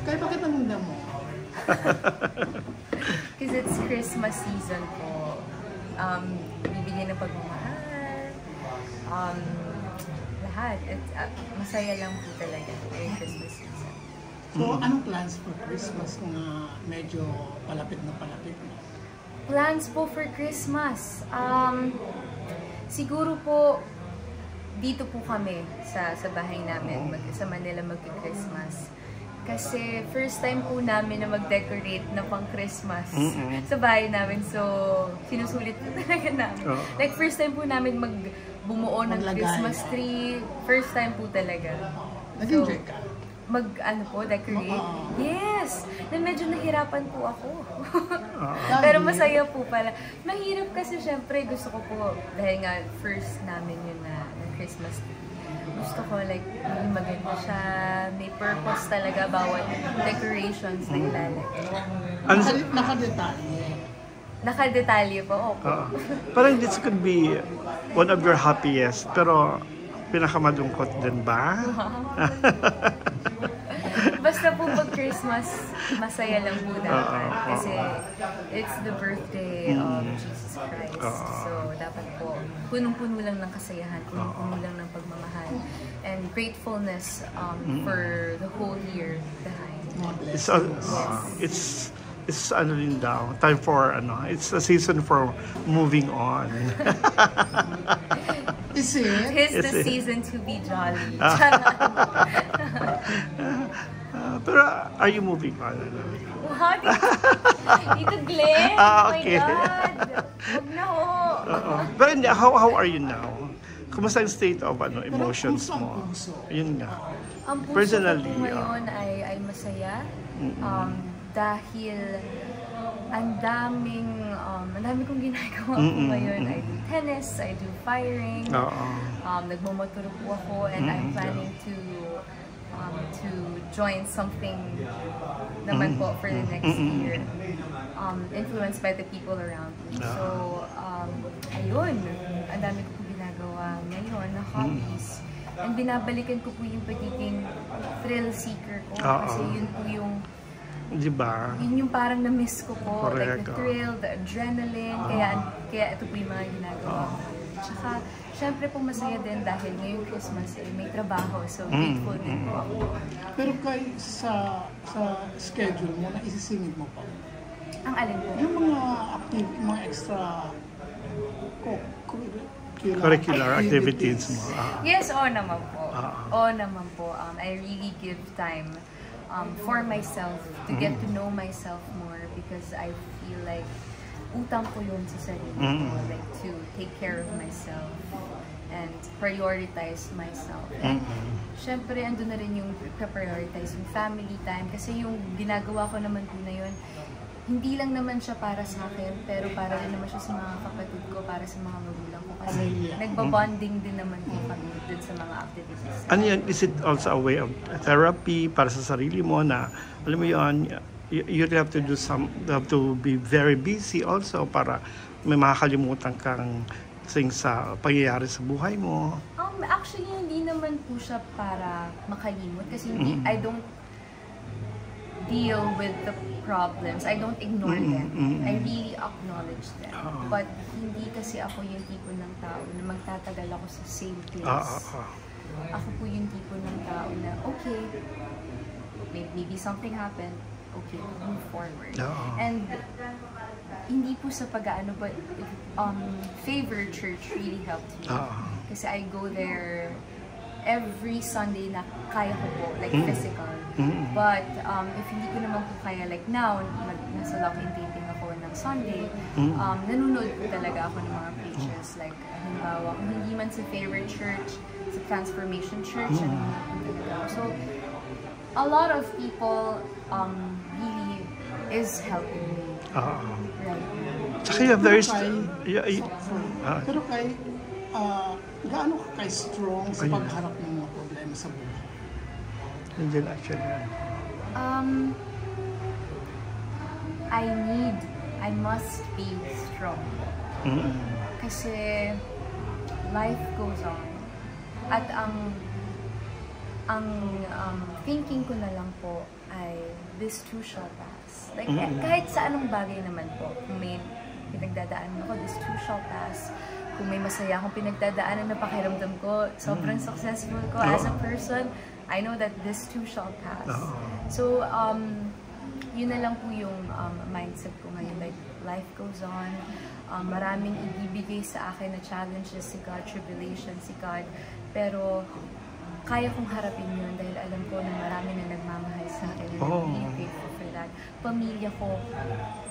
Kaya bakit namunda mo? Because it's Christmas season po. Bibigyan ng pagmamahal. Lahat. Masaya lang po talaga yung Christmas season. So, anong plans for Christmas kung medyo palapit na palapit na? Plans po for Christmas? Siguro po, dito po kami sa bahay namin, sa Manila magki-Christmas. Kasi first time po namin na mag-decorate na pang-Christmas sa bahay namin. So, sinusulit po talaga namin. Like, first time po namin bumuo ng Christmas tree. First time po talaga. Nag-enjoy ka? Decorate. Yes! Medyo nahirapan po ako. Pero masaya po pala. Mahirap kasi syempre gusto ko po, dahil nga first namin yun na Christmas tree. Gusto ko like, maganda siya, may purpose talaga bawat decorations na ilalagay. Nakadetalye. Nakadetalye po, opo. Parang this could be one of your happiest, pero pinakamalungkot din ba? Basta po pag Christmas, masaya lang po dapat. Kasi it's the birthday of Jesus Christ. So, dapat po, punong-puno lang ng kasayahan, punong-puno lang ng pagmamahal, and gratefulness for the whole year behind. It's ano din daw, time for it's a season for moving on. Is it? It's the season to be jolly. Pero are you moving on? What? Dito Glenn? Okay. Oh my God. Huwag na ho. Pero how are you now? Kumusta yung state of emotions mo? Yun nga. Ang puso Personally, ko ngayon ay masaya. Dahil ang dami kong ginagawa ko ngayon. I do tennis, I do firing, nagmumotor po ako, and I'm planning to join something naman po for the next year, influenced by the people around me. So, ayun, ang dami ko po ginagawa ngayon na hobbies. And binabalikan ko po yung pagiging thrill seeker ko. Kasi yun po yung diba? Yun yung parang na-miss ko po. Correct. Like the thrill, the adrenaline. Kaya ito po yung mga ginagawa ko. Tsaka, syempre po masaya din dahil ngayong Christmas may trabaho. So, grateful din po ako. Pero kay sa schedule mo, naisisingit mo pa? Ang alin po? Yung mga extra curricular activities mo. Yes, oo naman po. Oo naman po. I really give time for myself, to get to know myself more, because I feel like utang ko yun sa sarili ko, like to take care of myself and prioritize myself. And syempre, andun na rin yung prioritize yung family time, kasi yung ginagawa ko naman po na yun, hindi lang naman siya para sa akin, pero para rin naman siya sa mga kapatid ko, para sa mga magulang ko, kasi nagbabonding din naman po kami dun sa mga activities. Ano yan? Is it also a way of therapy para sa sarili mo na, alam mo yun, you have to do have to be very busy also para may makakalimutan kang things sa pangyayari sa buhay mo? Actually, hindi naman po siya para makalimot, kasi I don't deal with the problems. I don't ignore them. I really acknowledge them. But hindi kasi ako yung tipo ng tao na magtatagal ako sa same place. Ako po yung tipo ng tao na, okay, maybe something happened, okay, move forward. And hindi po sa pag-aano, but Favor Church really helped me. Kasi I go there every Sunday na kaya ko po, like physical. But if hindi ko naman po kaya, like now, nasa lock-in taping ako ng Sunday, nanonood po talaga ako ng mga preachers. Like, halimbawa, kung hindi man sa Favor Church, sa Transformation Church, nanonood po talaga ako. So, a lot of people really is helping me. Right. Tsaka you're very... Pero kay, gaano ka strong sa pagharap ng mga problema sa buhay? Hindi actually. I must be strong. Kasi life goes on. At ang thinking ko na lang po ay this too shall pass. Like, kahit sa anong bagay naman po, kung may pinagdadaanan ako, this too shall pass. Kung may masaya akong pinagdadaanan na pakiramdam ko, sobrang successful ko as a person, I know that this too shall pass. So, yun na lang po yung mindset ko ngayon. Like, life goes on. Maraming ibibigay sa akin na challenges si God, tribulation si God. Pero, kaya kong harapin yun dahil alam ko na marami na nagmamahal sa akin. And I'm really grateful for that. Pamilya ko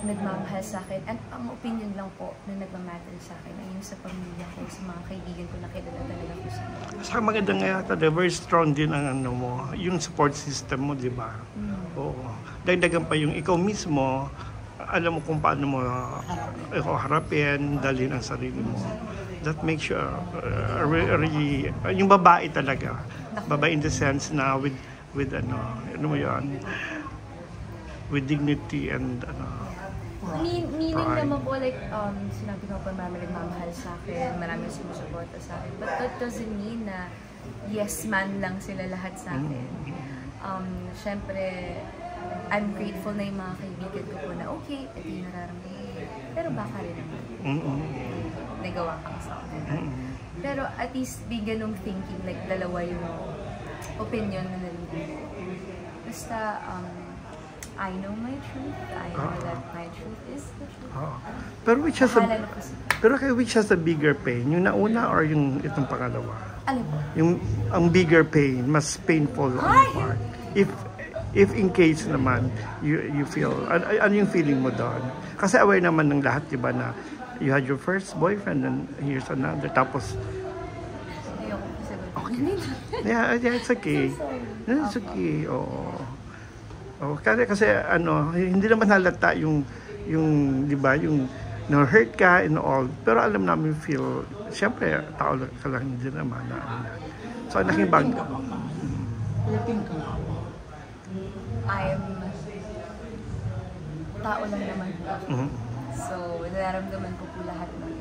nagmamahal sa akin. And ang opinion lang po na nagmamatter sa akin ay yung sa pamilya ko, sa mga kaibigan ko na kilala talaga ko sa mga. Saka maganda nga yata, very strong din ang ano mo, yung support system mo, di ba? Oo. Dagdagan pa yung ikaw mismo, alam mo kung paano mo harapin, dalhin ang sarili mo. That makes you really, yung babae talaga. Babae in the sense na with ano mo yan, with dignity and Meaning pride. naman po, like, sinabi ko pa marami nagmamahal sa akin, marami sumusuporta sa akin. But that doesn't mean na yes man lang sila lahat sa akin. Siyempre, I'm grateful na yung mga kaibigan ko po na okay, ito yung nararamdaman ko. Pero baka rin naman. Nagawa ka sa akin. Pero at least be ganung thinking, like dalawa yung opinion na nalilito. Basta, I know my truth. I know that my truth is the truth. Pero which has a bigger pain? Yung nauna or yung itong pangalawa? Ano po? Yung ang bigger pain, mas painful on your part. If in case naman you feel ano yung feeling mo doon? Kasi aware naman ng lahat, 'di ba, na you had your first boyfriend and here's another, tapos yeah, it's okay. It's okay. Oh, kasi ano, hindi naman halata yung 'di ba, yung no hurt ka and all, pero alam namin feel, syempre tao ka lang din naman na. So naging bag. I'm tao lang naman po. So, nararamdaman ko po lahat ng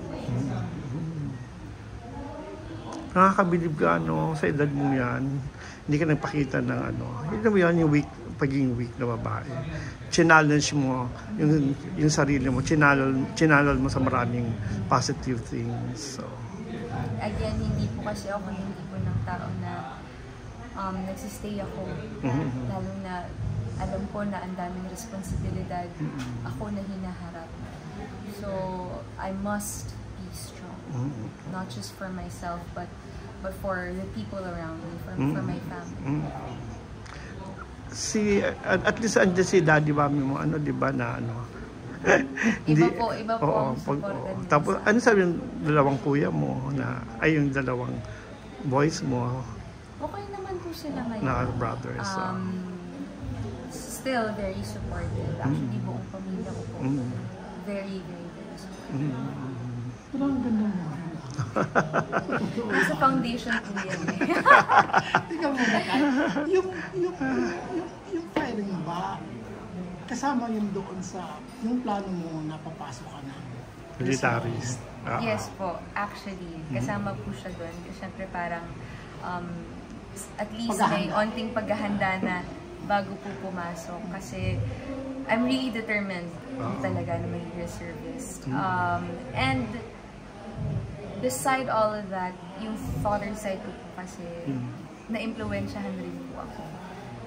Nakakabilib ka, ano, sa edad mo yan, hindi ka nagpakita ng ano, hindi mo yan yung pagiging weak na babae. Challenge mo yung sarili mo, chinalal mo sa maraming positive things. So, again, hindi po kasi ako hindi po ng tao na nagsistay ako. Lalo na alam ko na ang daming responsibilidad ako na hinaharap. So, I must be strong. Not just for myself, but for the people around me, for my family. At least andyan si daddy mami mo, ano, di ba, na ano? Iba po ang support nila. Tapos, ano sabi yung dalawang kuya mo, ay yung dalawang boys mo? Okay naman po sila ngayon. Na brothers. Still very supportive. Actually, buong pamilya ko po. Very, very, very supportive. Pero ang ganda mo. Nasa foundation po yan eh. Ikaw muna ka. Yung firing ba, kasama yun doon sa, yung plano mo na papasok ka na Militarist. Yes po, actually. Kasama po siya doon. Kasi syempre parang at least may onting paghahanda na bago po pumasok. Kasi I'm really determined talaga na maging reservist. And beside all of that, yung father side ko po kasi na-impluwensyahan rin po ako.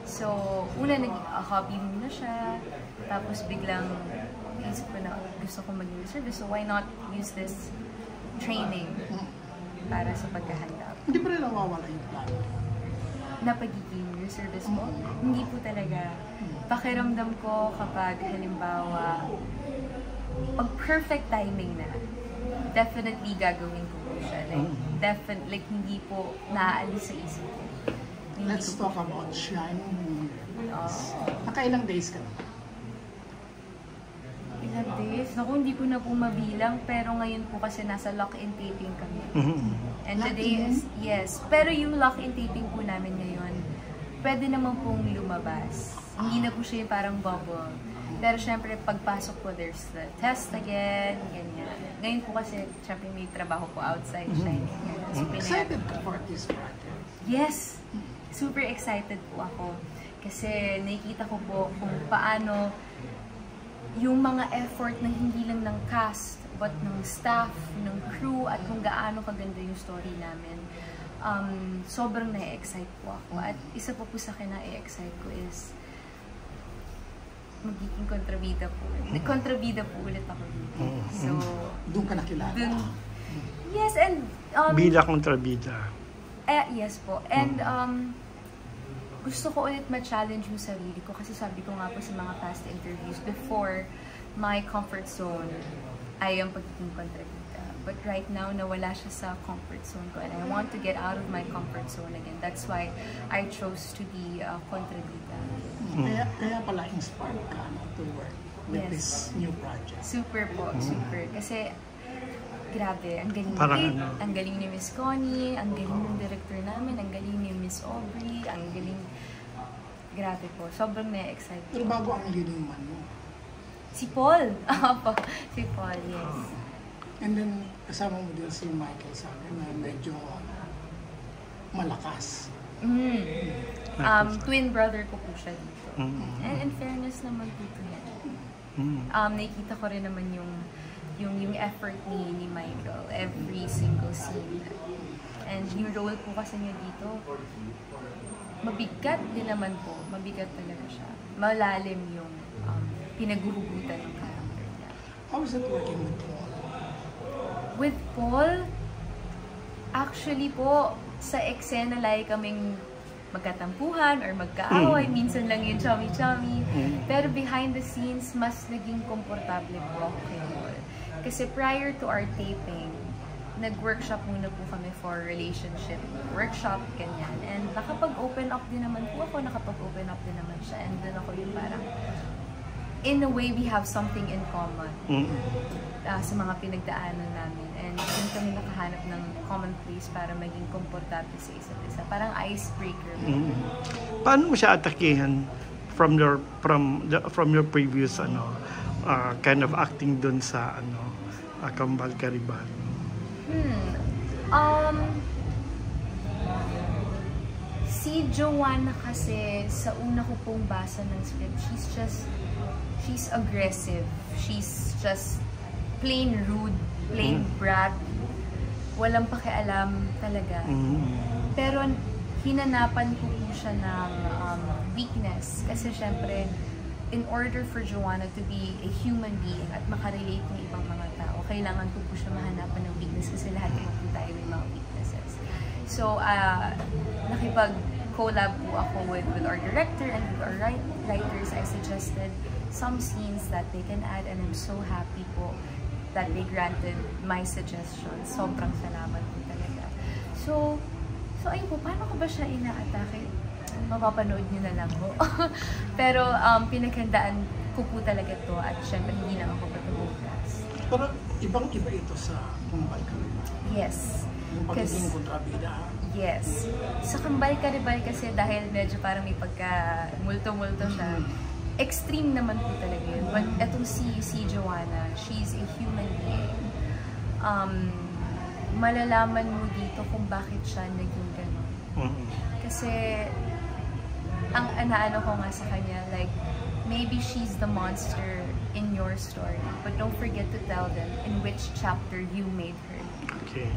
So, una nag-hobby muna siya, tapos biglang isip ko na gusto ko maging reservist. So, why not use this training para sa paghahanda? Hindi pa rin nawawala yung plano na pagiging reservist mo? Hindi po talaga. Pakiramdam ko kapag halimbawa, pag perfect timing na, definitely gagawin ko po siya. Like, hindi po naaalis sa isip ko. Let's talk about shining. Nakailang days ka na? Ilang days? Naku, hindi ko na po mabilang, pero ngayon po kasi nasa lock-in taping kami. And today is, yes. Pero yung lock-in taping po namin ngayon, pwede naman pong lumabas. Hindi na po siya yung parang bubble. Pero syempre, pagpasok po, there's the test again, ganyan. Ngayon po kasi, syempre may trabaho po outside, shining. So, Excited ka for this project? Yes! Super excited po ako. Kasi nakikita ko po kung paano yung mga effort na hindi lang ng cast, but ng staff, ng crew, at kung gaano kaganda yung story namin. Sobrang na-excite po ako. At isa pa po sa akin na-excite ko is magiging kontrabida po. Kontrabida po ulit ako dito. So, doon ka nakilala. Yes, and Bida kontrabida. Yes po. And gusto ko ulit ma-challenge yung sarili ko kasi sabi ko nga po sa mga past interviews, before my comfort zone ay ang pagiging kontrabida. But right now, nawala siya sa comfort zone ko and I want to get out of my comfort zone again. That's why I chose to be kontrabida. Kaya pala inspired ka to work with this new project. Super po, super. Kasi grabe, ang galing Parang ni Kate, ang galing ni Miss Connie, ang galing ng director namin, ang galing ni Miss Aubrey, ang galing, grabe po, sobrang na-excite. Pero bago ang leading man mo. Si Paul, si Paul, yes. And then, kasama mo din si Michael sabi na medyo malakas. Twin brother ko po siya dito. And in fairness naman po to yan. Nakikita ko rin naman yung effort ni Michael, every single scene. And yung role po kasi niya dito, mabigat din naman po. Mabigat talaga siya. Malalim yung pinaguhugutan ng character niya. How is it working with Paul? With Paul, actually po, sa eksena lagi kaming magkatampuhan or magkaaway, minsan lang yung chummy-chummy. Pero behind the scenes, mas naging komportable po ako kay Paul. Kasi prior to our taping, nag-workshop muna po kami for relationship workshop, ganyan. And nakapag-open up din naman po ako, nakapag-open up din naman siya. And doon ako yung parang, in a way, we have something in common sa mga pinagdaanan namin. And doon kami nakahanap ng common place para maging komportable sa isa't isa. Parang icebreaker. Paano mo siya atakihan from your previous kind of acting dun sa Kambal Karibal? Si Joanna kasi sa una ko pong basa ng script, she's aggressive. She's just plain rude, plain brat. Walang pakialam talaga. Pero hinanapan ko po siya ng weakness. Kasi syempre, in order for Joanna to be a human being at makarelate ng ibang mga tao, kailangan ko po siya mahanapan ng weakness kasi lahat naman po tayo may mga weaknesses. So, nakipag-collab po ako with our director and with our writers. I suggested some scenes that they can add and I'm so happy po that they granted my suggestions. Sobrang salamat po talaga. So ayun po, paano ko ba siya ina-atake? Mapapanood niyo na lang po. Pero pinaghandaan ko po talaga to at syempre hindi lang ako patubukas. Pero ibang-iba ito sa Kambal Karibal. Yes. Yung pagiging kontrabida. Yes. Sa Kambal Karibal kasi dahil medyo parang may pagka-multo-multo siya, extreme naman po talaga yun. But etong si Joanna, she's a human being. Malalaman mo dito kung bakit siya naging gano'n. Kasi, ang ano ko nga sa kanya, like, maybe she's the monster in your story, but don't forget to tell them in which chapter you made her. Okay.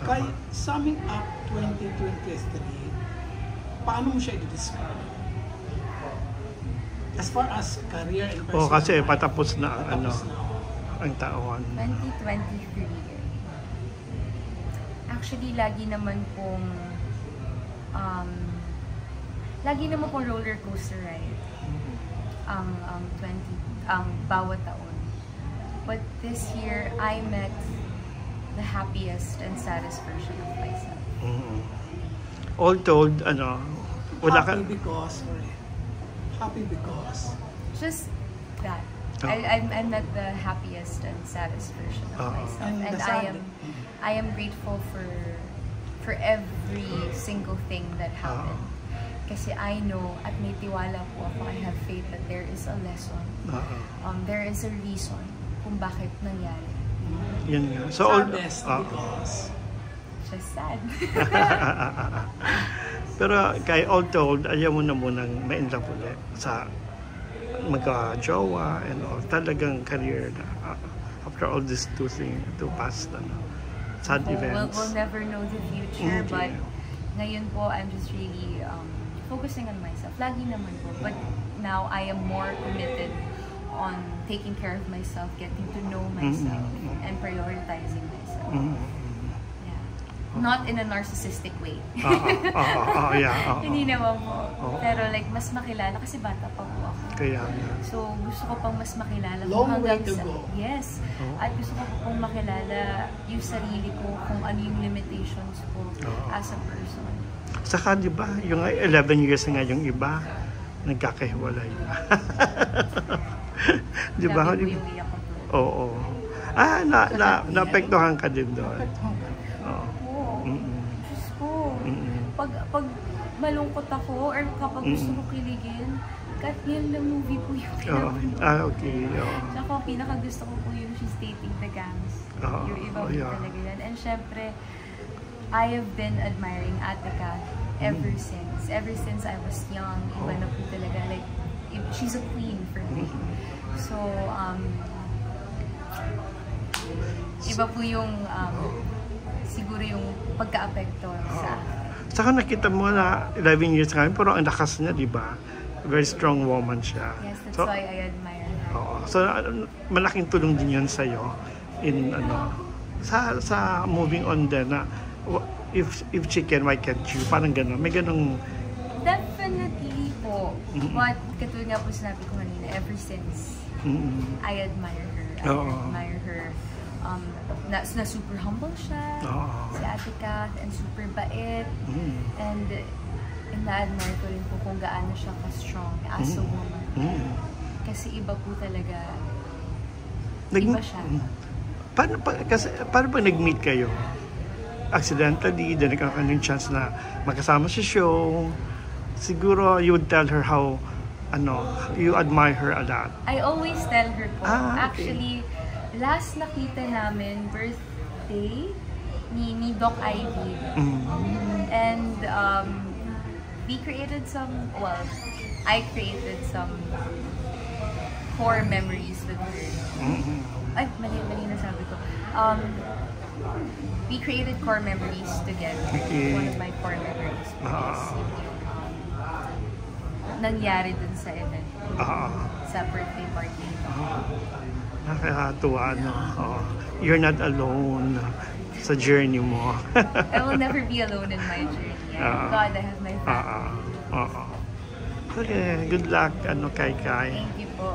Kay summing up 2023, paano mo siya i-describe? As far as career and personal kasi life, patapos na ang taon. 2023. Actually, lagi naman pong roller coaster ride ang bawat taon. But this year, I met the happiest and saddest version of myself. All told, wala ka... Happy because just that. I met the happiest and saddest version of myself, and I am grateful for every single thing that happened. Kasi I know at may tiwala po ako, I have faith that there is a lesson. There is a reason kung bakit nangyari. Yun nga. So saddest because just sad. Pero kay all told, ayaw mo na munang ma-inlove ulit sa magka-jowa and all. Talagang career na after all these two past sad events. We'll never know the future, Okay. but ngayon po, I'm just really focusing on myself. Lagi naman po. But now, I am more committed on taking care of myself, getting to know myself, and prioritizing myself. Yeah. Not in a narcissistic way. Yeah. Hindi naman po. Oo. Pero like, mas makilala kasi bata pa po ako. Kaya So, gusto ko pang mas makilala kung Long way hanggang to sa... go. Yes. Oo. At gusto ko pang makilala yung sarili ko, kung ano yung limitations ko Oo. as a person. saka di ba, yung 11 years na nga yung iba, nagkakahiwalay na. Di ba? Grabe po yung iyak ko po. Oo. Naapektuhan ka din doon. Oo. Oo. Diyos ko. Pag malungkot ako or kapag gusto ko kiligin, kahit yun na movie po yung Oo. pinapanood. Okay. Oo. Tsaka pinakagusto ko po yung She's Dating the Gangs. Oo. Yung iba po Yeah. talaga yan. And syempre, I have been admiring Ate Kat ever since. Ever since I was young, iba na po talaga. Like, she's a queen for me. So, iba po yung, siguro yung pagka-apekto sa Saka nakita mo na 11 years nga, pero ang lakas niya, di ba? Very strong woman siya. Yes, that's So, why I admire her. oo. So, malaking tulong din yun sa'yo in, sa moving on din na if she can, why can't you? Parang gano'n. May gano'ng, Definitely po. But katulad nga po sinabi ko kanina, ever since I admire her. I Oo. admire her. Na super humble siya. Oo. Si Ate Kat, and super bait. And na-admire ko rin po kung gaano siya ka-strong as a woman. Kasi iba po talaga. Iba siya. Paano pa nag-meet kayo? Accidentally, then nagkakaroon ng chance na magkasama sa show. Siguro you would tell her how you admire her a lot. I always tell her po. Okay. Actually, last nakita namin, birthday ni Doc Ivy. And we created I created some core memories with her. Ay, mali na sabi ko. We created core memories together. Okay. One of my core memories is yung nangyari dun sa event. Sa birthday party. Nakakatuwa, no? You're not alone sa journey mo. I will never be alone in my journey. God, I have my family. Okay, good luck, Kai Kai. Thank you po.